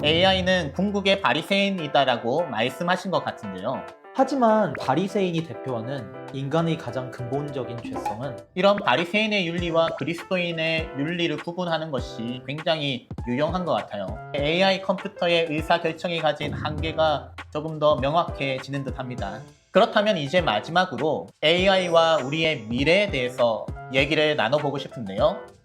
AI는 궁극의 바리새인이다라고 말씀하신 것 같은데요. 하지만 바리새인이 대표하는 인간의 가장 근본적인 죄성은 이런 바리새인의 윤리와 그리스도인의 윤리를 구분하는 것이 굉장히 유용한 것 같아요. AI 컴퓨터의 의사결정이 가진 한계가 조금 더 명확해지는 듯 합니다. 그렇다면 이제 마지막으로 AI와 우리의 미래에 대해서 얘기를 나눠보고 싶은데요.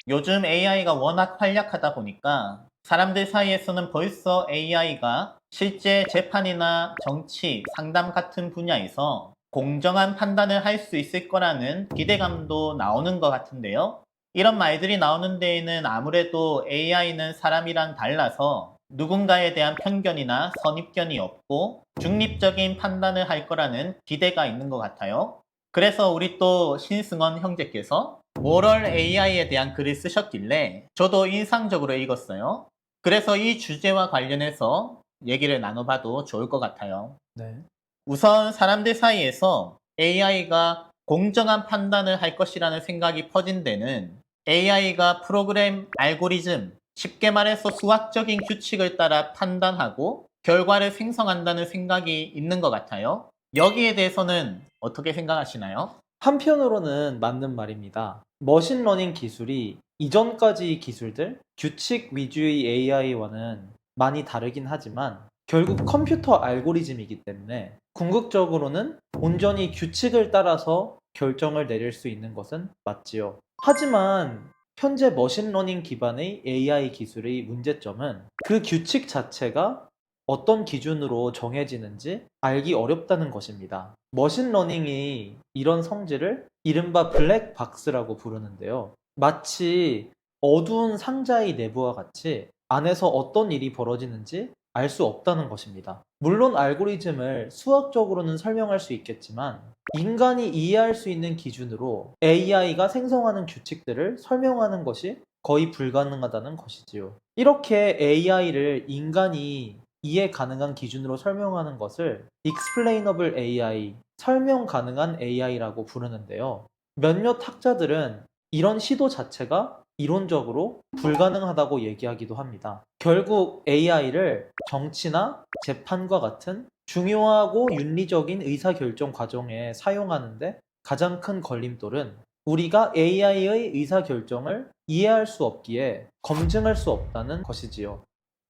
요즘 AI가 워낙 활약하다 보니까 사람들 사이에서는 벌써 AI가 실제 재판이나 정치, 상담 같은 분야에서 공정한 판단을 할 수 있을 거라는 기대감도 나오는 것 같은데요. 이런 말들이 나오는 데에는 아무래도 AI는 사람이랑 달라서 누군가에 대한 편견이나 선입견이 없고 중립적인 판단을 할 거라는 기대가 있는 것 같아요. 그래서 우리 또 신승원 형제께서 모럴 AI에 대한 글을 쓰셨길래 저도 인상적으로 읽었어요. 그래서 이 주제와 관련해서 얘기를 나눠봐도 좋을 것 같아요. 네. 우선 사람들 사이에서 AI가 공정한 판단을 할 것이라는 생각이 퍼진 데는 AI가 프로그램 알고리즘, 쉽게 말해서 수학적인 규칙을 따라 판단하고 결과를 생성한다는 생각이 있는 것 같아요. 여기에 대해서는 어떻게 생각하시나요? 한편으로는 맞는 말입니다. 머신러닝 기술이 이전까지 기술들, 규칙 위주의 AI와는 많이 다르긴 하지만 결국 컴퓨터 알고리즘이기 때문에 궁극적으로는 온전히 규칙을 따라서 결정을 내릴 수 있는 것은 맞지요. 하지만 현재 머신러닝 기반의 AI 기술의 문제점은 그 규칙 자체가 어떤 기준으로 정해지는지 알기 어렵다는 것입니다. 머신러닝이 이런 성질을 이른바 블랙박스라고 부르는데요. 마치 어두운 상자의 내부와 같이 안에서 어떤 일이 벌어지는지 알 수 없다는 것입니다. 물론 알고리즘을 수학적으로는 설명할 수 있겠지만 인간이 이해할 수 있는 기준으로 AI가 생성하는 규칙들을 설명하는 것이 거의 불가능하다는 것이지요. 이렇게 AI를 인간이 이해 가능한 기준으로 설명하는 것을 Explainable AI, 설명 가능한 AI라고 부르는데요. 몇몇 학자들은 이런 시도 자체가 이론적으로 불가능하다고 얘기하기도 합니다. 결국 AI를 정치나 재판과 같은 중요하고 윤리적인 의사결정 과정에 사용하는데 가장 큰 걸림돌은 우리가 AI의 의사결정을 이해할 수 없기에 검증할 수 없다는 것이지요.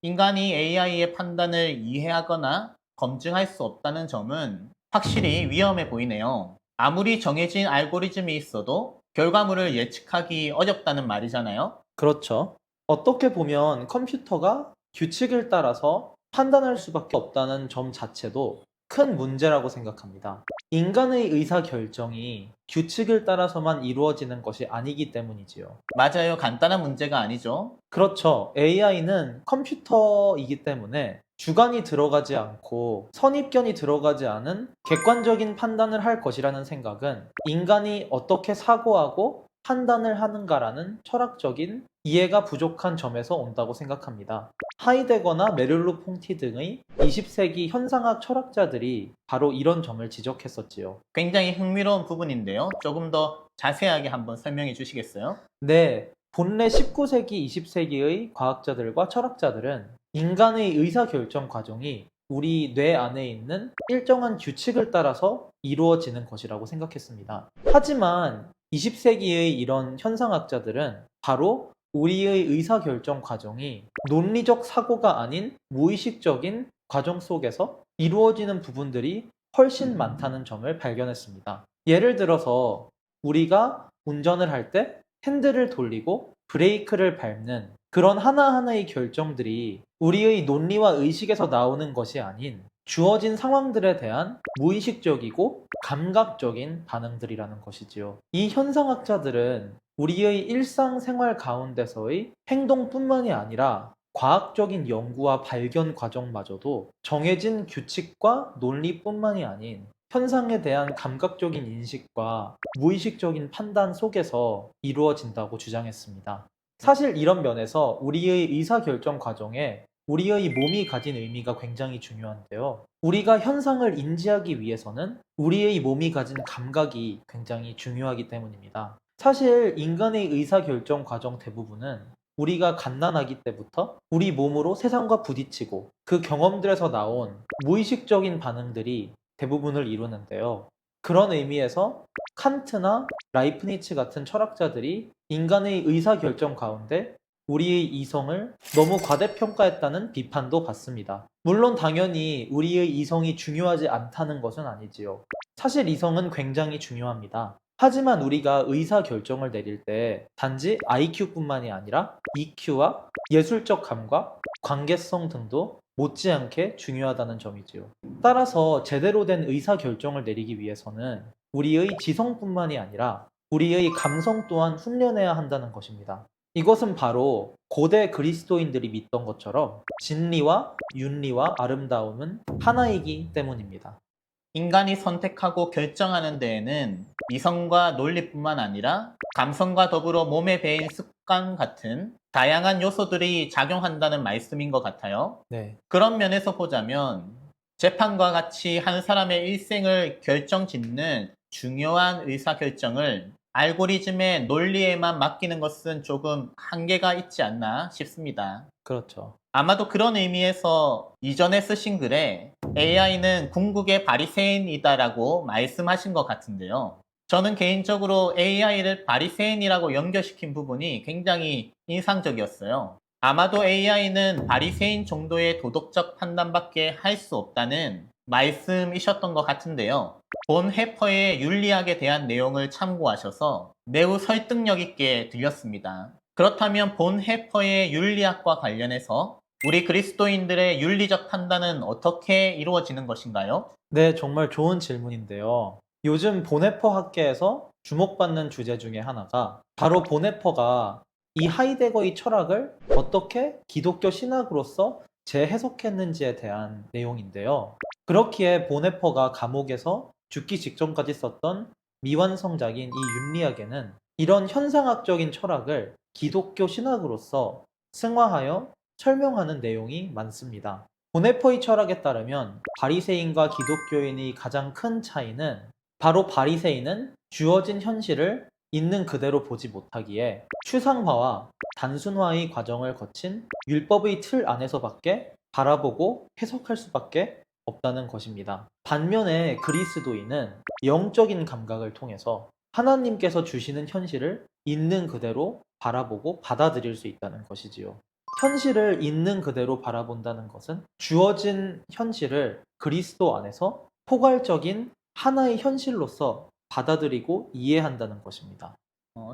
인간이 AI의 판단을 이해하거나 검증할 수 없다는 점은 확실히 위험해 보이네요. 아무리 정해진 알고리즘이 있어도 결과물을 예측하기 어렵다는 말이잖아요. 그렇죠. 어떻게 보면 컴퓨터가 규칙을 따라서 판단할 수밖에 없다는 점 자체도 큰 문제라고 생각합니다. 인간의 의사 결정이 규칙을 따라서만 이루어지는 것이 아니기 때문이지요. 맞아요. 간단한 문제가 아니죠. 그렇죠. AI는 컴퓨터이기 때문에 주관이 들어가지 않고 선입견이 들어가지 않은 객관적인 판단을 할 것이라는 생각은 인간이 어떻게 사고하고 판단을 하는가라는 철학적인 이해가 부족한 점에서 온다고 생각합니다. 하이데거나 메를로 퐁티 등의 20세기 현상학 철학자들이 바로 이런 점을 지적했었지요. 굉장히 흥미로운 부분인데요. 조금 더 자세하게 한번 설명해 주시겠어요? 네, 본래 19세기, 20세기의 과학자들과 철학자들은 인간의 의사결정 과정이 우리 뇌 안에 있는 일정한 규칙을 따라서 이루어지는 것이라고 생각했습니다. 하지만 20세기의 이런 현상학자들은 바로 우리의 의사결정 과정이 논리적 사고가 아닌 무의식적인 과정 속에서 이루어지는 부분들이 훨씬 많다는 점을 발견했습니다. 예를 들어서 우리가 운전을 할때 핸들을 돌리고 브레이크를 밟는 그런 하나하나의 결정들이 우리의 논리와 의식에서 나오는 것이 아닌 주어진 상황들에 대한 무의식적이고 감각적인 반응들이라는 것이지요. 이 현상학자들은 우리의 일상생활 가운데서의 행동뿐만이 아니라 과학적인 연구와 발견 과정마저도 정해진 규칙과 논리뿐만이 아닌 현상에 대한 감각적인 인식과 무의식적인 판단 속에서 이루어진다고 주장했습니다. 사실 이런 면에서 우리의 의사결정 과정에 우리의 몸이 가진 의미가 굉장히 중요한데요. 우리가 현상을 인지하기 위해서는 우리의 몸이 가진 감각이 굉장히 중요하기 때문입니다. 사실 인간의 의사결정 과정 대부분은 우리가 갓난아기 때부터 우리 몸으로 세상과 부딪히고 그 경험들에서 나온 무의식적인 반응들이 대부분을 이루는데요. 그런 의미에서 칸트나 라이프니츠 같은 철학자들이 인간의 의사결정 가운데 우리의 이성을 너무 과대평가했다는 비판도 받습니다. 물론 당연히 우리의 이성이 중요하지 않다는 것은 아니지요. 사실 이성은 굉장히 중요합니다. 하지만 우리가 의사결정을 내릴 때 단지 IQ뿐만이 아니라 EQ와 예술적 감각, 관계성 등도 못지않게 중요하다는 점이지요. 따라서 제대로 된 의사결정을 내리기 위해서는 우리의 지성뿐만이 아니라 우리의 감성 또한 훈련해야 한다는 것입니다. 이것은 바로 고대 그리스도인들이 믿던 것처럼 진리와 윤리와 아름다움은 하나이기 때문입니다. 인간이 선택하고 결정하는 데에는 이성과 논리뿐만 아니라 감성과 더불어 몸에 배인 습관 같은 다양한 요소들이 작용한다는 말씀인 것 같아요. 네. 그런 면에서 보자면 재판과 같이 한 사람의 일생을 결정짓는 중요한 의사결정을 알고리즘의 논리에만 맡기는 것은 조금 한계가 있지 않나 싶습니다. 그렇죠. 아마도 그런 의미에서 이전에 쓰신 글에 AI는 궁극의 바리새인이다라고 말씀하신 것 같은데요. 저는 개인적으로 AI를 바리새인이라고 연결시킨 부분이 굉장히 인상적이었어요. 아마도 AI는 바리새인 정도의 도덕적 판단밖에 할 수 없다는 말씀이셨던 것 같은데요. 본 해퍼의 윤리학에 대한 내용을 참고하셔서 매우 설득력 있게 들렸습니다. 그렇다면 본 해퍼의 윤리학과 관련해서 우리 그리스도인들의 윤리적 판단은 어떻게 이루어지는 것인가요? 네, 정말 좋은 질문인데요. 요즘 보네퍼 학계에서 주목받는 주제 중에 하나가 바로 보네퍼가 이 하이데거의 철학을 어떻게 기독교 신학으로서 재해석했는지에 대한 내용인데요. 그렇기에 보네퍼가 감옥에서 죽기 직전까지 썼던 미완성작인 이 윤리학에는 이런 현상학적인 철학을 기독교 신학으로서 승화하여 설명하는 내용이 많습니다. 보네퍼의 철학에 따르면 바리새인과 기독교인의 가장 큰 차이는 바로 바리새인은 주어진 현실을 있는 그대로 보지 못하기에 추상화와 단순화의 과정을 거친 율법의 틀 안에서밖에 바라보고 해석할 수밖에 없다는 것입니다. 반면에 그리스도인은 영적인 감각을 통해서 하나님께서 주시는 현실을 있는 그대로 바라보고 받아들일 수 있다는 것이지요. 현실을 있는 그대로 바라본다는 것은 주어진 현실을 그리스도 안에서 포괄적인 하나의 현실로서 받아들이고 이해한다는 것입니다.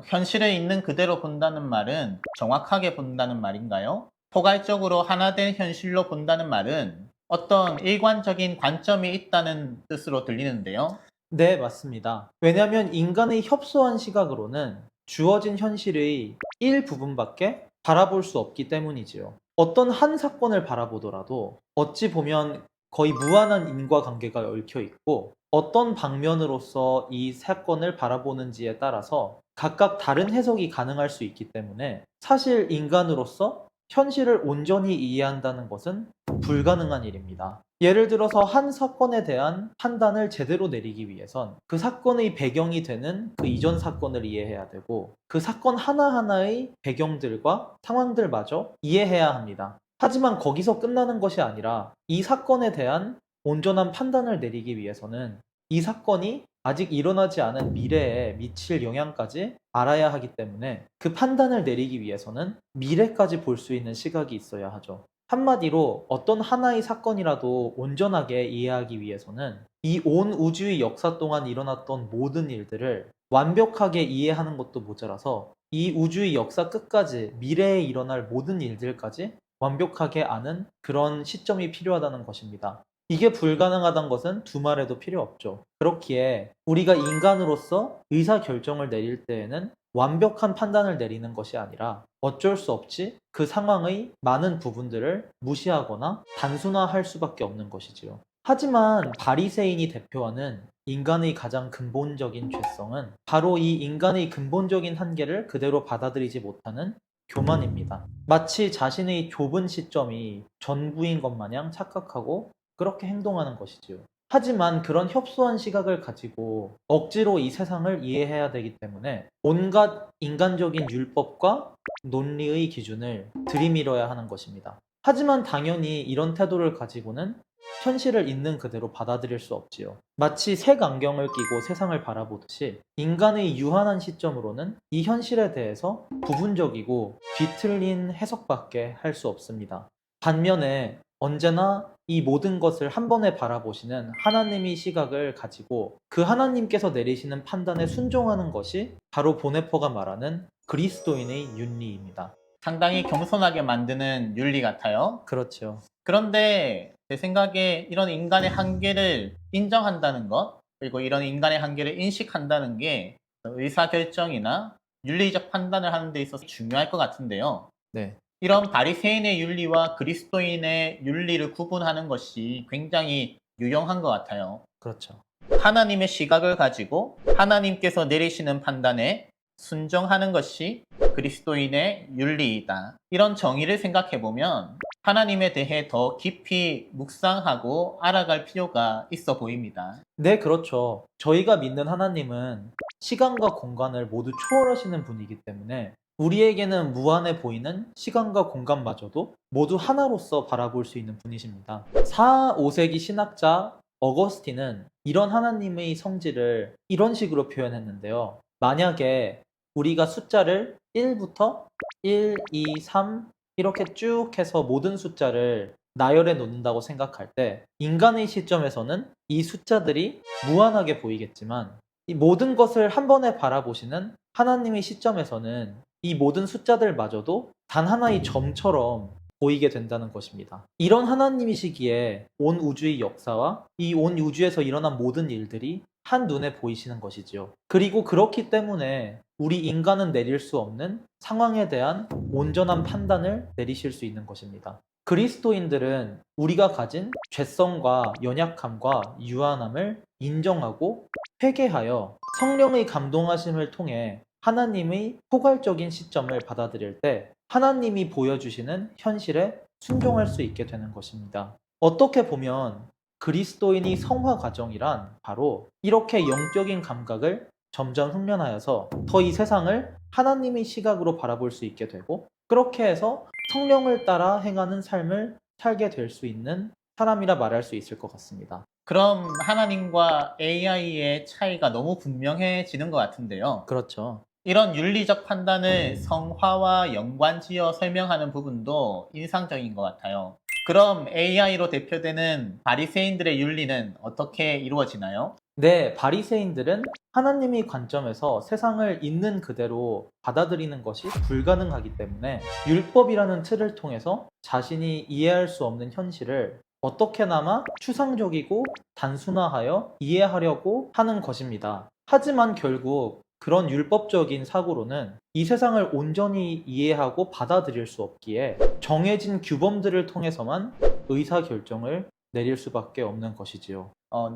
현실을 있는 그대로 본다는 말은 정확하게 본다는 말인가요? 포괄적으로 하나 된 현실로 본다는 말은 어떤 일관적인 관점이 있다는 뜻으로 들리는데요. 네, 맞습니다. 왜냐하면 인간의 협소한 시각으로는 주어진 현실의 일부분밖에 바라볼 수 없기 때문이지요. 어떤 한 사건을 바라보더라도 어찌 보면 거의 무한한 인과관계가 얽혀 있고 어떤 방면으로서 이 사건을 바라보는지에 따라서 각각 다른 해석이 가능할 수 있기 때문에 사실 인간으로서 현실을 온전히 이해한다는 것은 불가능한 일입니다. 예를 들어서 한 사건에 대한 판단을 제대로 내리기 위해선 그 사건의 배경이 되는 그 이전 사건을 이해해야 되고 그 사건 하나하나의 배경들과 상황들마저 이해해야 합니다. 하지만 거기서 끝나는 것이 아니라 이 사건에 대한 온전한 판단을 내리기 위해서는 이 사건이 아직 일어나지 않은 미래에 미칠 영향까지 알아야 하기 때문에 그 판단을 내리기 위해서는 미래까지 볼 수 있는 시각이 있어야 하죠. 한마디로 어떤 하나의 사건이라도 온전하게 이해하기 위해서는 이 온 우주의 역사 동안 일어났던 모든 일들을 완벽하게 이해하는 것도 모자라서 이 우주의 역사 끝까지 미래에 일어날 모든 일들까지 완벽하게 아는 그런 시점이 필요하다는 것입니다. 이게 불가능하다는 것은 두말해도 필요 없죠. 그렇기에 우리가 인간으로서 의사결정을 내릴 때에는 완벽한 판단을 내리는 것이 아니라 어쩔 수 없이 그 상황의 많은 부분들을 무시하거나 단순화할 수밖에 없는 것이지요. 하지만 바리새인이 대표하는 인간의 가장 근본적인 죄성은 바로 이 인간의 근본적인 한계를 그대로 받아들이지 못하는 교만입니다. 마치 자신의 좁은 시점이 전부인 것 마냥 착각하고 그렇게 행동하는 것이지요. 하지만 그런 협소한 시각을 가지고 억지로 이 세상을 이해해야 되기 때문에 온갖 인간적인 율법과 논리의 기준을 들이밀어야 하는 것입니다. 하지만 당연히 이런 태도를 가지고는 현실을 있는 그대로 받아들일 수 없지요. 마치 색안경을 끼고 세상을 바라보듯이 인간의 유한한 시점으로는 이 현실에 대해서 부분적이고 뒤틀린 해석밖에 할 수 없습니다. 반면에 언제나 이 모든 것을 한 번에 바라보시는 하나님의 시각을 가지고 그 하나님께서 내리시는 판단에 순종하는 것이 바로 보네퍼가 말하는 그리스도인의 윤리입니다. 상당히 겸손하게 만드는 윤리 같아요. 그렇죠. 그런데 제 생각에 이런 인간의 한계를 인정한다는 것, 그리고 이런 인간의 한계를 인식한다는 게 의사결정이나 윤리적 판단을 하는 데 있어서 중요할 것 같은데요. 네. 이런 바리새인의 윤리와 그리스도인의 윤리를 구분하는 것이 굉장히 유용한 것 같아요. 그렇죠. 하나님의 시각을 가지고 하나님께서 내리시는 판단에 순종하는 것이 그리스도인의 윤리이다. 이런 정의를 생각해 보면 하나님에 대해 더 깊이 묵상하고 알아갈 필요가 있어 보입니다. 네, 그렇죠. 저희가 믿는 하나님은 시간과 공간을 모두 초월하시는 분이기 때문에 우리에게는 무한해 보이는 시간과 공간마저도 모두 하나로서 바라볼 수 있는 분이십니다. 4, 5세기 신학자 어거스틴은 이런 하나님의 성질을 이런 식으로 표현했는데요. 만약에 우리가 숫자를 1부터 1, 2, 3 이렇게 쭉 해서 모든 숫자를 나열해 놓는다고 생각할 때 인간의 시점에서는 이 숫자들이 무한하게 보이겠지만 이 모든 것을 한 번에 바라보시는 하나님의 시점에서는 이 모든 숫자들마저도 단 하나의 점처럼 보이게 된다는 것입니다. 이런 하나님이시기에 온 우주의 역사와 이 온 우주에서 일어난 모든 일들이 한눈에 보이시는 것이지요. 그리고 그렇기 때문에 우리 인간은 내릴 수 없는 상황에 대한 온전한 판단을 내리실 수 있는 것입니다. 그리스도인들은 우리가 가진 죄성과 연약함과 유한함을 인정하고 회개하여 성령의 감동하심을 통해 하나님의 포괄적인 시점을 받아들일 때 하나님이 보여주시는 현실에 순종할 수 있게 되는 것입니다. 어떻게 보면 그리스도인의 성화 과정이란 바로 이렇게 영적인 감각을 점점 훈련하여서 더 이 세상을 하나님의 시각으로 바라볼 수 있게 되고 그렇게 해서 성령을 따라 행하는 삶을 살게 될 수 있는 사람이라 말할 수 있을 것 같습니다. 그럼 하나님과 AI의 차이가 너무 분명해지는 것 같은데요. 그렇죠. 이런 윤리적 판단을 성화와 연관지어 설명하는 부분도 인상적인 것 같아요. 그럼 AI로 대표되는 바리새인들의 윤리는 어떻게 이루어지나요? 네, 바리새인들은 하나님의 관점에서 세상을 있는 그대로 받아들이는 것이 불가능하기 때문에 율법이라는 틀을 통해서 자신이 이해할 수 없는 현실을 어떻게나마 추상적이고 단순화하여 이해하려고 하는 것입니다. 하지만 결국 그런 율법적인 사고로는 이 세상을 온전히 이해하고 받아들일 수 없기에 정해진 규범들을 통해서만 의사결정을 내릴 수밖에 없는 것이지요.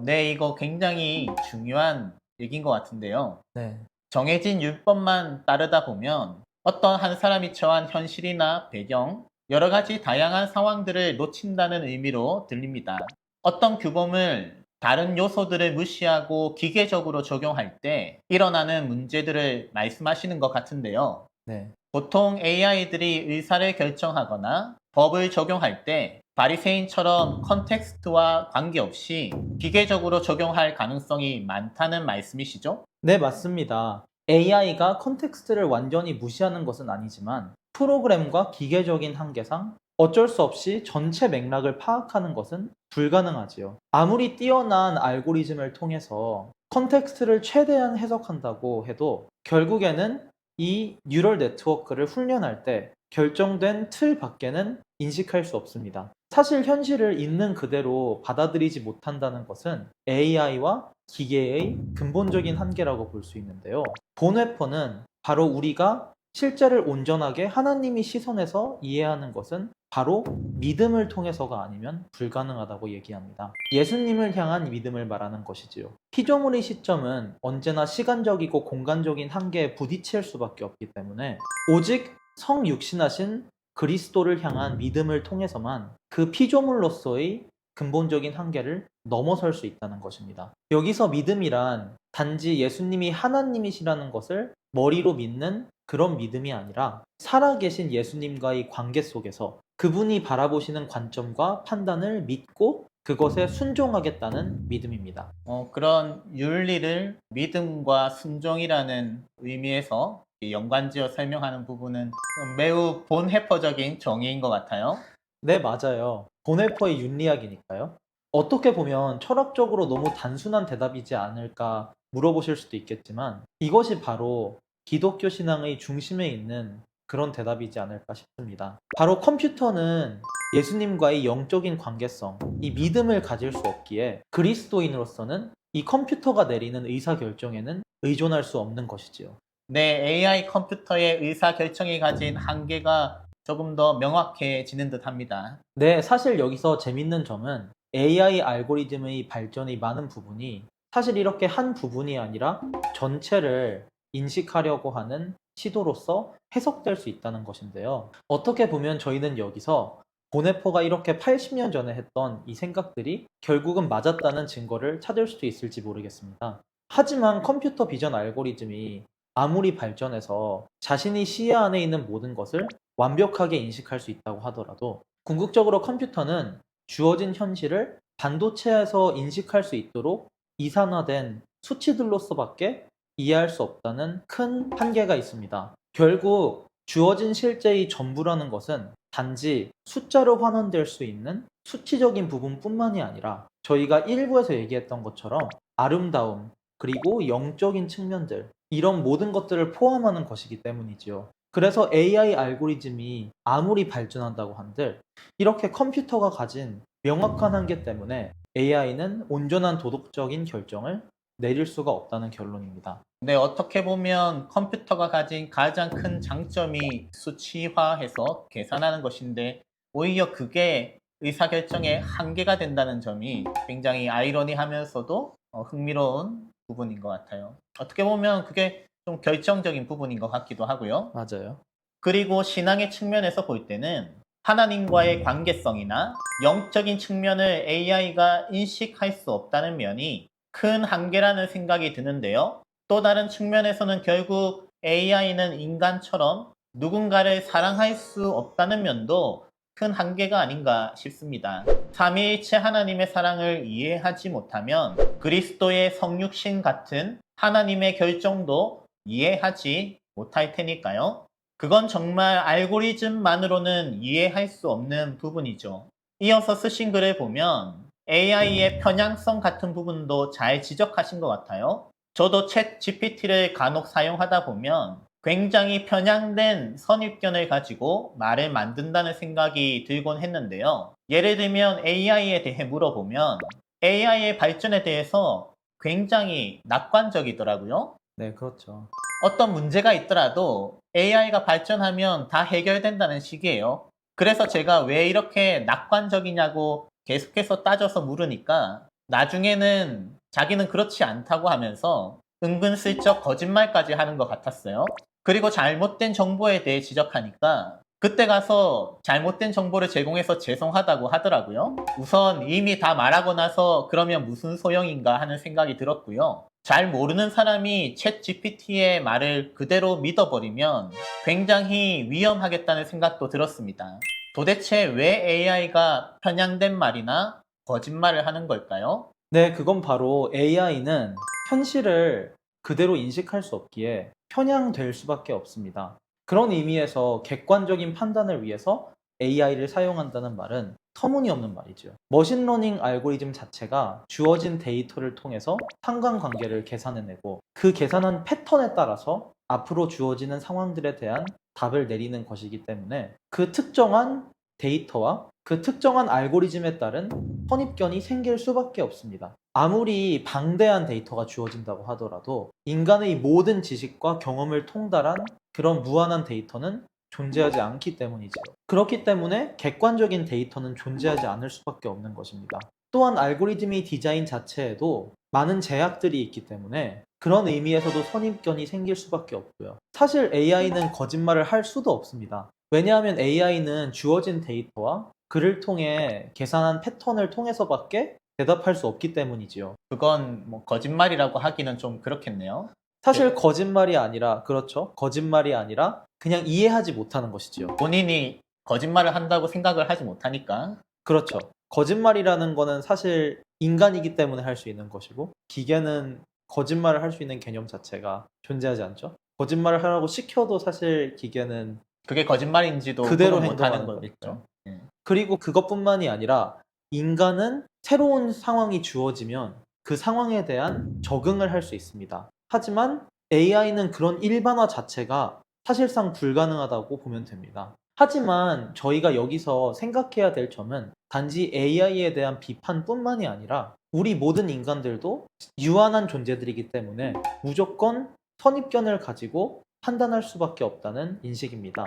네, 이거 굉장히 중요한 얘기인 것 같은데요. 네. 정해진 율법만 따르다 보면 어떤 한 사람이 처한 현실이나 배경, 여러 가지 다양한 상황들을 놓친다는 의미로 들립니다. 어떤 규범을 다른 요소들을 무시하고 기계적으로 적용할 때 일어나는 문제들을 말씀하시는 것 같은데요. 네. 보통 AI들이 의사를 결정하거나 법을 적용할 때 바리새인처럼 컨텍스트와 관계없이 기계적으로 적용할 가능성이 많다는 말씀이시죠? 네, 맞습니다. AI가 컨텍스트를 완전히 무시하는 것은 아니지만 프로그램과 기계적인 한계상 어쩔 수 없이 전체 맥락을 파악하는 것은 불가능하지요. 아무리 뛰어난 알고리즘을 통해서 컨텍스트를 최대한 해석한다고 해도 결국에는 이 뉴럴 네트워크를 훈련할 때 결정된 틀 밖에는 인식할 수 없습니다. 사실 현실을 있는 그대로 받아들이지 못한다는 것은 AI와 기계의 근본적인 한계라고 볼 수 있는데요. 본회퍼는 바로 우리가 실제를 온전하게 하나님의 시선에서 이해하는 것은 바로 믿음을 통해서가 아니면 불가능하다고 얘기합니다. 예수님을 향한 믿음을 말하는 것이지요. 피조물의 시점은 언제나 시간적이고 공간적인 한계에 부딪힐 수밖에 없기 때문에 오직 성육신하신 그리스도를 향한 믿음을 통해서만 그 피조물로서의 근본적인 한계를 넘어설 수 있다는 것입니다. 여기서 믿음이란 단지 예수님이 하나님이시라는 것을 머리로 믿는 그런 믿음이 아니라 살아계신 예수님과의 관계 속에서 그분이 바라보시는 관점과 판단을 믿고 그것에 순종하겠다는 믿음입니다. 그런 윤리를 믿음과 순종이라는 의미에서 연관지어 설명하는 부분은 매우 본해퍼적인 정의인 것 같아요. 네, 맞아요. 보네퍼의 윤리학이니까요. 어떻게 보면 철학적으로 너무 단순한 대답이지 않을까 물어보실 수도 있겠지만 이것이 바로 기독교 신앙의 중심에 있는 그런 대답이지 않을까 싶습니다. 바로 컴퓨터는 예수님과의 영적인 관계성, 이 믿음을 가질 수 없기에 그리스도인으로서는 이 컴퓨터가 내리는 의사결정에는 의존할 수 없는 것이지요. 네, AI 컴퓨터의 의사결정이 가진 한계가 조금 더 명확해지는 듯 합니다. 네, 사실 여기서 재밌는 점은 AI 알고리즘의 발전의 많은 부분이 사실 이렇게 한 부분이 아니라 전체를 인식하려고 하는 시도로서 해석될 수 있다는 것인데요. 어떻게 보면 저희는 여기서 보네포가 이렇게 80년 전에 했던 이 생각들이 결국은 맞았다는 증거를 찾을 수도 있을지 모르겠습니다. 하지만 컴퓨터 비전 알고리즘이 아무리 발전해서 자신이 시야 안에 있는 모든 것을 완벽하게 인식할 수 있다고 하더라도 궁극적으로 컴퓨터는 주어진 현실을 반도체에서 인식할 수 있도록 이산화된 수치들로서밖에 이해할 수 없다는 큰 한계가 있습니다. 결국 주어진 실제의 전부라는 것은 단지 숫자로 환원될 수 있는 수치적인 부분뿐만이 아니라 저희가 일부에서 얘기했던 것처럼 아름다움, 그리고 영적인 측면들, 이런 모든 것들을 포함하는 것이기 때문이지요. 그래서 AI 알고리즘이 아무리 발전한다고 한들 이렇게 컴퓨터가 가진 명확한 한계 때문에 AI는 온전한 도덕적인 결정을 내릴 수가 없다는 결론입니다. 네, 어떻게 보면 컴퓨터가 가진 가장 큰 장점이 수치화해서 계산하는 것인데 오히려 그게 의사결정의 한계가 된다는 점이 굉장히 아이러니하면서도 흥미로운 부분인 것 같아요. 어떻게 보면 그게 좀 결정적인 부분인 것 같기도 하고요. 맞아요. 그리고 신앙의 측면에서 볼 때는 하나님과의 관계성이나 영적인 측면을 AI가 인식할 수 없다는 면이 큰 한계라는 생각이 드는데요. 또 다른 측면에서는 결국 AI는 인간처럼 누군가를 사랑할 수 없다는 면도 큰 한계가 아닌가 싶습니다. 삼위일체 하나님의 사랑을 이해하지 못하면 그리스도의 성육신 같은 하나님의 결정도 이해하지 못할 테니까요. 그건 정말 알고리즘만으로는 이해할 수 없는 부분이죠. 이어서 쓰신 글을 보면 AI의 편향성 같은 부분도 잘 지적하신 것 같아요. 저도 챗 GPT를 간혹 사용하다 보면 굉장히 편향된 선입견을 가지고 말을 만든다는 생각이 들곤 했는데요. 예를 들면 AI에 대해 물어보면 AI의 발전에 대해서 굉장히 낙관적이더라고요. 네, 그렇죠. 어떤 문제가 있더라도 AI가 발전하면 다 해결된다는 식이에요. 그래서 제가 왜 이렇게 낙관적이냐고 계속해서 따져서 물으니까 나중에는 자기는 그렇지 않다고 하면서 은근슬쩍 거짓말까지 하는 것 같았어요. 그리고 잘못된 정보에 대해 지적하니까 그때 가서 잘못된 정보를 제공해서 죄송하다고 하더라고요. 우선 이미 다 말하고 나서 그러면 무슨 소용인가 하는 생각이 들었고요. 잘 모르는 사람이 챗 GPT의 말을 그대로 믿어버리면 굉장히 위험하겠다는 생각도 들었습니다. 도대체 왜 AI가 편향된 말이나 거짓말을 하는 걸까요? 네, 그건 바로 AI는 현실을 그대로 인식할 수 없기에 편향될 수밖에 없습니다. 그런 의미에서 객관적인 판단을 위해서 AI를 사용한다는 말은 터무니없는 말이죠. 머신러닝 알고리즘 자체가 주어진 데이터를 통해서 상관관계를 계산해내고 그 계산한 패턴에 따라서 앞으로 주어지는 상황들에 대한 답을 내리는 것이기 때문에 그 특정한 데이터와 그 특정한 알고리즘에 따른 선입견이 생길 수밖에 없습니다. 아무리 방대한 데이터가 주어진다고 하더라도 인간의 모든 지식과 경험을 통달한 그런 무한한 데이터는 존재하지 않기 때문이죠. 그렇기 때문에 객관적인 데이터는 존재하지 않을 수밖에 없는 것입니다. 또한 알고리즘의 디자인 자체에도 많은 제약들이 있기 때문에 그런 의미에서도 선입견이 생길 수밖에 없고요. 사실 AI는 거짓말을 할 수도 없습니다. 왜냐하면 AI는 주어진 데이터와 그를 통해 계산한 패턴을 통해서밖에 대답할 수 없기 때문이지요. 그건 뭐 거짓말이라고 하기는 좀 그렇겠네요. 사실 거짓말이 아니라, 그렇죠. 거짓말이 아니라 그냥 이해하지 못하는 것이지요. 본인이 거짓말을 한다고 생각을 하지 못하니까. 그렇죠. 거짓말이라는 거는 사실 인간이기 때문에 할 수 있는 것이고, 기계는 거짓말을 할 수 있는 개념 자체가 존재하지 않죠. 거짓말을 하라고 시켜도 사실 기계는 그게 거짓말인지도 그대로 구분 못하는 행동하는 거겠죠. 거니까요. 예. 그리고 그것뿐만이 아니라 인간은 새로운 상황이 주어지면 그 상황에 대한 적응을 할 수 있습니다. 하지만 AI는 그런 일반화 자체가 사실상 불가능하다고 보면 됩니다. 하지만 저희가 여기서 생각해야 될 점은 단지 AI에 대한 비판뿐만이 아니라 우리 모든 인간들도 유한한 존재들이기 때문에 무조건 선입견을 가지고 판단할 수밖에 없다는 인식입니다.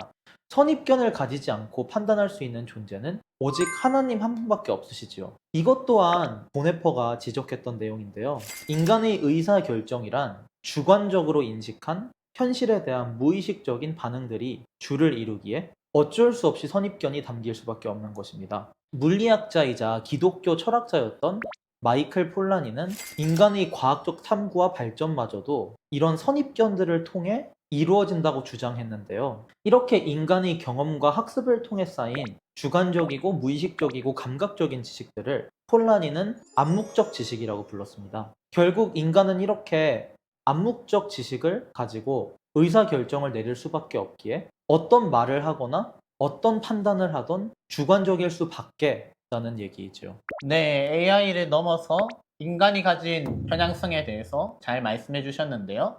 선입견을 가지지 않고 판단할 수 있는 존재는 오직 하나님 한 분밖에 없으시지요. 이것 또한 보네퍼가 지적했던 내용인데요. 인간의 의사결정이란 주관적으로 인식한 현실에 대한 무의식적인 반응들이 주를 이루기에 어쩔 수 없이 선입견이 담길 수밖에 없는 것입니다. 물리학자이자 기독교 철학자였던 마이클 폴라니는 인간의 과학적 탐구와 발전마저도 이런 선입견들을 통해 이루어진다고 주장했는데요. 이렇게 인간의 경험과 학습을 통해 쌓인 주관적이고 무의식적이고 감각적인 지식들을 폴라니는 암묵적 지식이라고 불렀습니다. 결국 인간은 이렇게 암묵적 지식을 가지고 의사결정을 내릴 수밖에 없기에 어떤 말을 하거나 어떤 판단을 하던 주관적일 수밖에 없다는 얘기이죠. 네, AI를 넘어서 인간이 가진 편향성에 대해서 잘 말씀해 주셨는데요.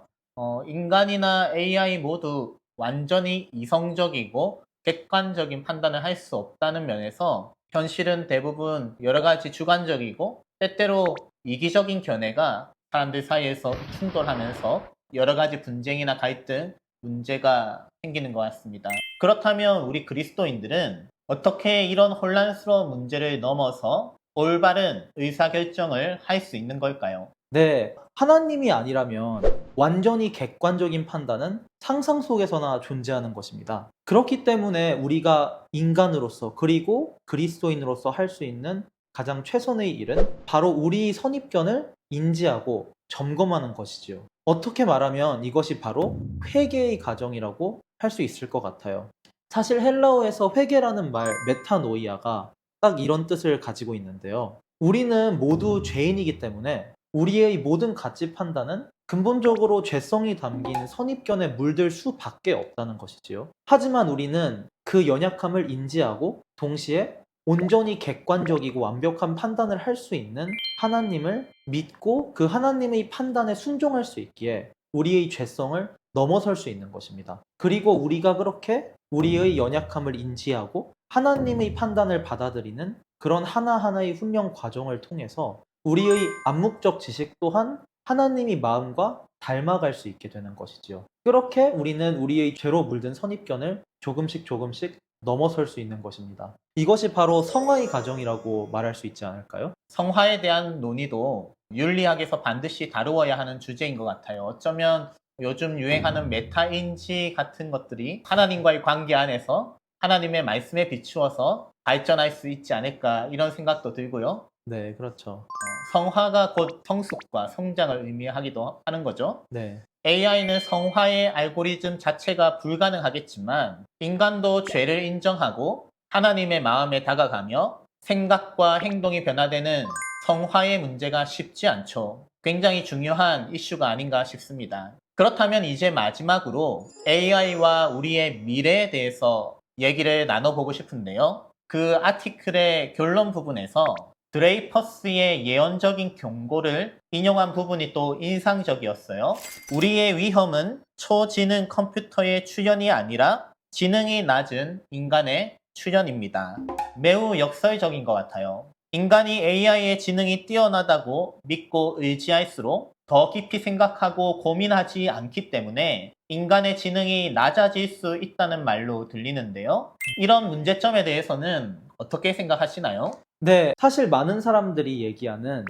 인간이나 AI 모두 완전히 이성적이고 객관적인 판단을 할 수 없다는 면에서 현실은 대부분 여러 가지 주관적이고 때때로 이기적인 견해가 사람들 사이에서 충돌하면서 여러 가지 분쟁이나 갈등, 문제가 생기는 것 같습니다. 그렇다면 우리 그리스도인들은 어떻게 이런 혼란스러운 문제를 넘어서 올바른 의사결정을 할 수 있는 걸까요? 네, 하나님이 아니라면 완전히 객관적인 판단은 상상 속에서나 존재하는 것입니다. 그렇기 때문에 우리가 인간으로서 그리고 그리스도인으로서 할 수 있는 가장 최선의 일은 바로 우리 선입견을 인지하고 점검하는 것이지요. 어떻게 말하면 이것이 바로 회개의 과정이라고 할 수 있을 것 같아요. 사실 헬라어에서 회개라는 말, 메타노이아가 딱 이런 뜻을 가지고 있는데요. 우리는 모두 죄인이기 때문에 우리의 모든 가치 판단은 근본적으로 죄성이 담긴 선입견에 물들 수밖에 없다는 것이지요. 하지만 우리는 그 연약함을 인지하고 동시에 온전히 객관적이고 완벽한 판단을 할 수 있는 하나님을 믿고 그 하나님의 판단에 순종할 수 있기에 우리의 죄성을 넘어설 수 있는 것입니다. 그리고 우리가 그렇게 우리의 연약함을 인지하고 하나님의 판단을 받아들이는 그런 하나하나의 훈련 과정을 통해서 우리의 암묵적 지식 또한 하나님의 마음과 닮아갈 수 있게 되는 것이지요. 그렇게 우리는 우리의 죄로 물든 선입견을 조금씩 조금씩 넘어설 수 있는 것입니다. 이것이 바로 성화의 과정이라고 말할 수 있지 않을까요? 성화에 대한 논의도 윤리학에서 반드시 다루어야 하는 주제인 것 같아요. 어쩌면 요즘 유행하는 메타인지 같은 것들이 하나님과의 관계 안에서 하나님의 말씀에 비추어서 발전할 수 있지 않을까 이런 생각도 들고요. 네, 그렇죠. 성화가 곧 성숙과 성장을 의미하기도 하는 거죠. 네. AI는 성화의 알고리즘 자체가 불가능하겠지만 인간도 죄를 인정하고 하나님의 마음에 다가가며 생각과 행동이 변화되는 성화의 문제가 쉽지 않죠. 굉장히 중요한 이슈가 아닌가 싶습니다. 그렇다면 이제 마지막으로 AI와 우리의 미래에 대해서 얘기를 나눠보고 싶은데요. 그 아티클의 결론 부분에서 드레이퍼스의 예언적인 경고를 인용한 부분이 또 인상적이었어요. 우리의 위험은 초지능 컴퓨터의 출현이 아니라 지능이 낮은 인간의 출현입니다. 매우 역설적인 것 같아요. 인간이 AI의 지능이 뛰어나다고 믿고 의지할수록 더 깊이 생각하고 고민하지 않기 때문에 인간의 지능이 낮아질 수 있다는 말로 들리는데요. 이런 문제점에 대해서는 어떻게 생각하시나요? 네, 사실 많은 사람들이 얘기하는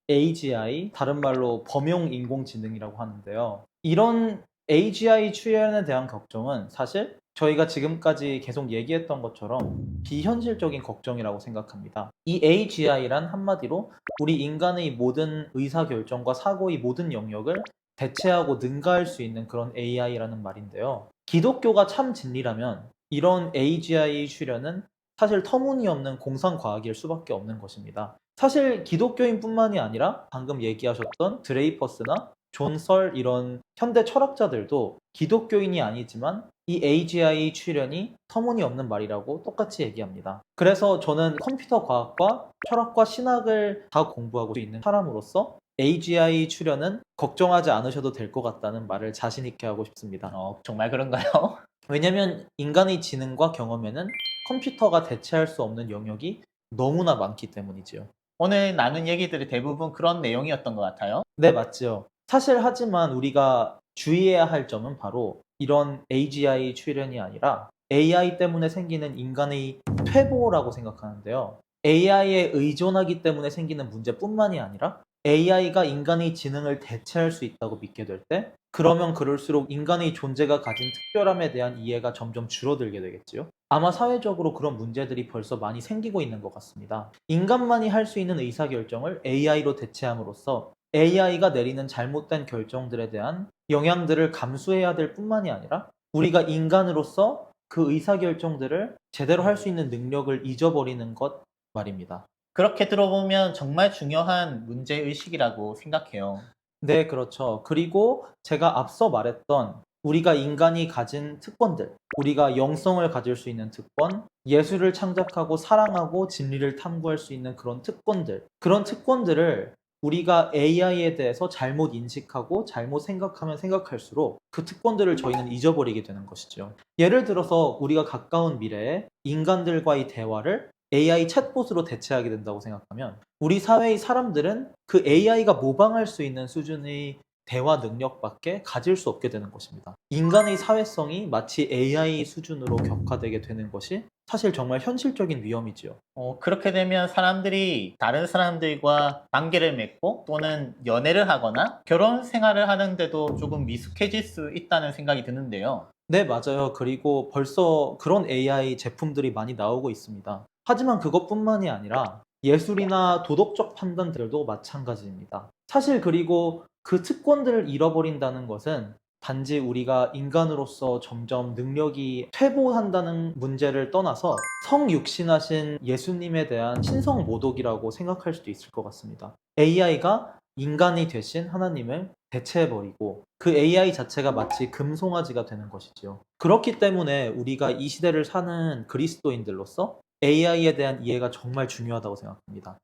AGI, 다른 말로 범용 인공지능이라고 하는데요. 이런 AGI 출현에 대한 걱정은 사실 저희가 지금까지 계속 얘기했던 것처럼 비현실적인 걱정이라고 생각합니다. 이 AGI란 한마디로 우리 인간의 모든 의사결정과 사고의 모든 영역을 대체하고 능가할 수 있는 그런 AI라는 말인데요. 기독교가 참 진리라면 이런 AGI 출현은 사실 터무니없는 공상과학일 수밖에 없는 것입니다. 사실 기독교인뿐만이 아니라 방금 얘기하셨던 드레이퍼스나 존 설 이런 현대 철학자들도 기독교인이 아니지만 이 AGI 출현이 터무니없는 말이라고 똑같이 얘기합니다. 그래서 저는 컴퓨터 과학과 철학과 신학을 다 공부하고 있는 사람으로서 AGI 출현은 걱정하지 않으셔도 될 것 같다는 말을 자신 있게 하고 싶습니다. 정말 그런가요? 왜냐면 인간의 지능과 경험에는 컴퓨터가 대체할 수 없는 영역이 너무나 많기 때문이지요. 오늘 나눈 얘기들이 대부분 그런 내용이었던 것 같아요. 네, 맞죠. 사실 하지만 우리가 주의해야 할 점은 바로 이런 AGI 출현이 아니라 AI 때문에 생기는 인간의 퇴보라고 생각하는데요. AI에 의존하기 때문에 생기는 문제뿐만이 아니라 AI가 인간의 지능을 대체할 수 있다고 믿게 될 때, 그러면 그럴수록 인간의 존재가 가진 특별함에 대한 이해가 점점 줄어들게 되겠지요. 아마 사회적으로 그런 문제들이 벌써 많이 생기고 있는 것 같습니다. 인간만이 할 수 있는 의사결정을 AI로 대체함으로써 AI가 내리는 잘못된 결정들에 대한 영향들을 감수해야 될 뿐만이 아니라 우리가 인간으로서 그 의사결정들을 제대로 할 수 있는 능력을 잊어버리는 것 말입니다. 그렇게 들어보면 정말 중요한 문제의식이라고 생각해요. 네, 그렇죠. 그리고 제가 앞서 말했던 우리가 인간이 가진 특권들, 우리가 영성을 가질 수 있는 특권, 예술을 창작하고 사랑하고 진리를 탐구할 수 있는 그런 특권들, 그런 특권들을 우리가 AI에 대해서 잘못 인식하고 잘못 생각하면 생각할수록 그 특권들을 저희는 잊어버리게 되는 것이죠. 예를 들어서 우리가 가까운 미래에 인간들과의 대화를 AI 챗봇으로 대체하게 된다고 생각하면 우리 사회의 사람들은 그 AI가 모방할 수 있는 수준의 대화 능력밖에 가질 수 없게 되는 것입니다. 인간의 사회성이 마치 AI 수준으로 격화되게 되는 것이 사실 정말 현실적인 위험이지요. 그렇게 되면 사람들이 다른 사람들과 관계를 맺고 또는 연애를 하거나 결혼 생활을 하는데도 조금 미숙해질 수 있다는 생각이 드는데요. 네, 맞아요. 그리고 벌써 그런 AI 제품들이 많이 나오고 있습니다. 하지만 그것뿐만이 아니라 예술이나 도덕적 판단들도 마찬가지입니다. 사실 그리고 그 특권들을 잃어버린다는 것은 단지 우리가 인간으로서 점점 능력이 퇴보한다는 문제를 떠나서 성육신하신 예수님에 대한 신성 모독이라고 생각할 수도 있을 것 같습니다. AI가 인간이 되신 하나님을 대체해버리고 그 AI 자체가 마치 금송아지가 되는 것이지요. 그렇기 때문에 우리가 이 시대를 사는 그리스도인들로서 AI에 대한 이해가 정말 중요하다고 생각합니다.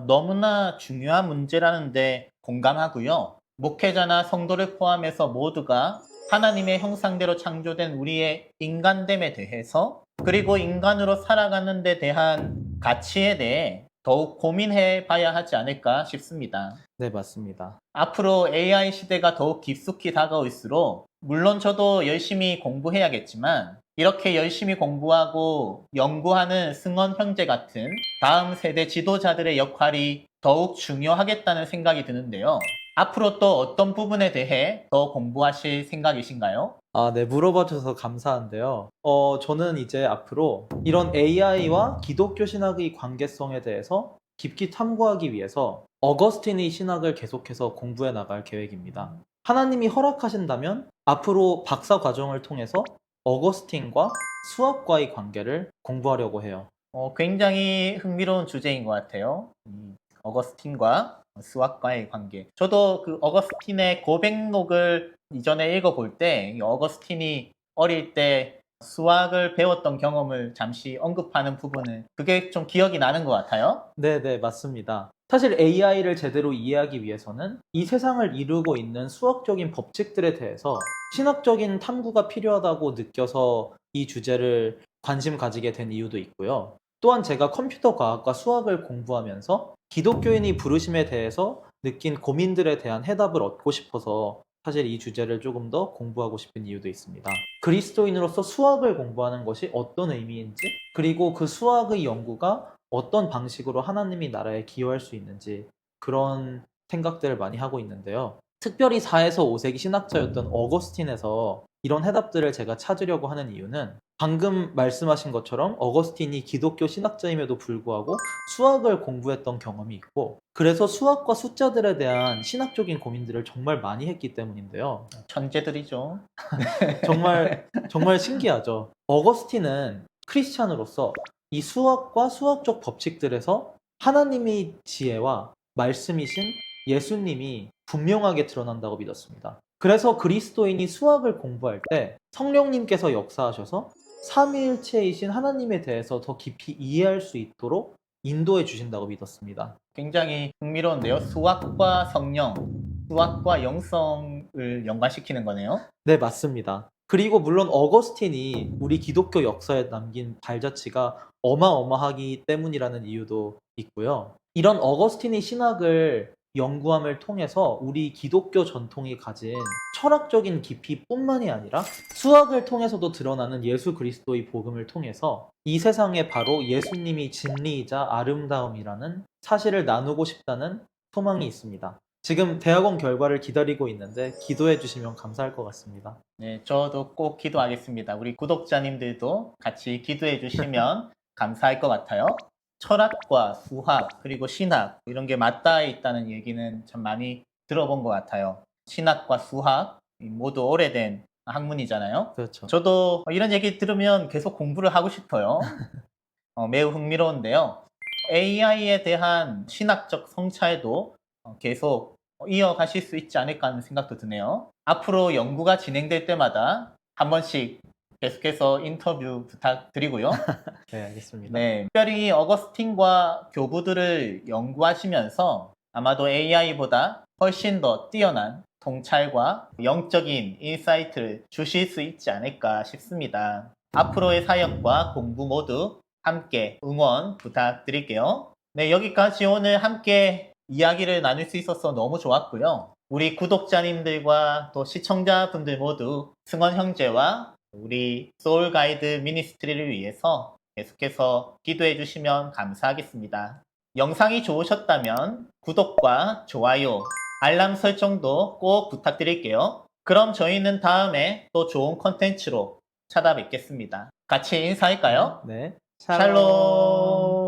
너무나 중요한 문제라는데 공감하고요. 목회자나 성도를 포함해서 모두가 하나님의 형상대로 창조된 우리의 인간됨에 대해서 그리고 인간으로 살아가는 데 대한 가치에 대해 더욱 고민해 봐야 하지 않을까 싶습니다. 네, 맞습니다. 앞으로 AI 시대가 더욱 깊숙이 다가올수록 물론 저도 열심히 공부해야겠지만 이렇게 열심히 공부하고 연구하는 승원 형제 같은 다음 세대 지도자들의 역할이 더욱 중요하겠다는 생각이 드는데요. 앞으로 또 어떤 부분에 대해 더 공부하실 생각이신가요? 네, 물어봐 주셔서 감사한데요. 저는 이제 앞으로 이런 AI와 기독교 신학의 관계성에 대해서 깊이 탐구하기 위해서 어거스틴의 신학을 계속해서 공부해 나갈 계획입니다. 하나님이 허락하신다면 앞으로 박사 과정을 통해서 어거스틴과 수학과의 관계를 공부하려고 해요. 굉장히 흥미로운 주제인 것 같아요. 어거스틴과 수학과의 관계. 저도 그 어거스틴의 고백록을 이전에 읽어볼 때, 이 어거스틴이 어릴 때 수학을 배웠던 경험을 잠시 언급하는 부분은 그게 좀 기억이 나는 것 같아요. 네, 맞습니다. 사실 AI를 제대로 이해하기 위해서는 이 세상을 이루고 있는 수학적인 법칙들에 대해서 신학적인 탐구가 필요하다고 느껴서 이 주제를 관심 가지게 된 이유도 있고요. 또한 제가 컴퓨터 과학과 수학을 공부하면서 기독교인이 부르심에 대해서 느낀 고민들에 대한 해답을 얻고 싶어서 사실 이 주제를 조금 더 공부하고 싶은 이유도 있습니다. 그리스도인으로서 수학을 공부하는 것이 어떤 의미인지, 그리고 그 수학의 연구가 어떤 방식으로 하나님이 나라에 기여할 수 있는지 그런 생각들을 많이 하고 있는데요. 특별히 4에서 5세기 신학자였던 어거스틴에서 이런 해답들을 제가 찾으려고 하는 이유는 방금 말씀하신 것처럼 어거스틴이 기독교 신학자임에도 불구하고 수학을 공부했던 경험이 있고 그래서 수학과 숫자들에 대한 신학적인 고민들을 정말 많이 했기 때문인데요. 천재들이죠. 정말 신기하죠. 어거스틴은 크리스찬으로서 이 수학과 수학적 법칙들에서 하나님의 지혜와 말씀이신 예수님이 분명하게 드러난다고 믿었습니다. 그래서 그리스도인이 수학을 공부할 때 성령님께서 역사하셔서 삼위일체이신 하나님에 대해서 더 깊이 이해할 수 있도록 인도해 주신다고 믿었습니다. 굉장히 흥미로운데요. 수학과 성령, 수학과 영성을 연관시키는 거네요. 네, 맞습니다. 그리고 물론 어거스틴이 우리 기독교 역사에 남긴 발자취가 어마어마하기 때문이라는 이유도 있고요. 이런 어거스틴의 신학을 연구함을 통해서 우리 기독교 전통이 가진 철학적인 깊이뿐만이 아니라 수학을 통해서도 드러나는 예수 그리스도의 복음을 통해서 이 세상에 바로 예수님이 진리이자 아름다움이라는 사실을 나누고 싶다는 소망이 있습니다. 지금 대학원 결과를 기다리고 있는데 기도해 주시면 감사할 것 같습니다. 네, 저도 꼭 기도하겠습니다. 우리 구독자님들도 같이 기도해 주시면 감사할 것 같아요. 철학과 수학, 그리고 신학, 이런 게 맞닿아 있다는 얘기는 참 많이 들어본 것 같아요. 신학과 수학, 모두 오래된 학문이잖아요. 그렇죠. 저도 이런 얘기 들으면 계속 공부를 하고 싶어요. 매우 흥미로운데요. AI에 대한 신학적 성찰도 계속 이어가실 수 있지 않을까 하는 생각도 드네요. 앞으로 연구가 진행될 때마다 한 번씩 계속해서 인터뷰 부탁드리고요. 네, 알겠습니다. 네, 특별히 어거스틴과 교부들을 연구하시면서 아마도 AI보다 훨씬 더 뛰어난 통찰과 영적인 인사이트를 주실 수 있지 않을까 싶습니다. 앞으로의 사역과 공부 모두 함께 응원 부탁드릴게요. 네, 여기까지 오늘 함께 이야기를 나눌 수 있어서 너무 좋았고요. 우리 구독자님들과 또 시청자분들 모두 승원 형제와 우리 소울 가이드 미니스트리를 위해서 계속해서 기도해 주시면 감사하겠습니다. 영상이 좋으셨다면 구독과 좋아요, 알람 설정도 꼭 부탁드릴게요. 그럼 저희는 다음에 또 좋은 컨텐츠로 찾아뵙겠습니다. 같이 인사할까요? 네. 샬롬.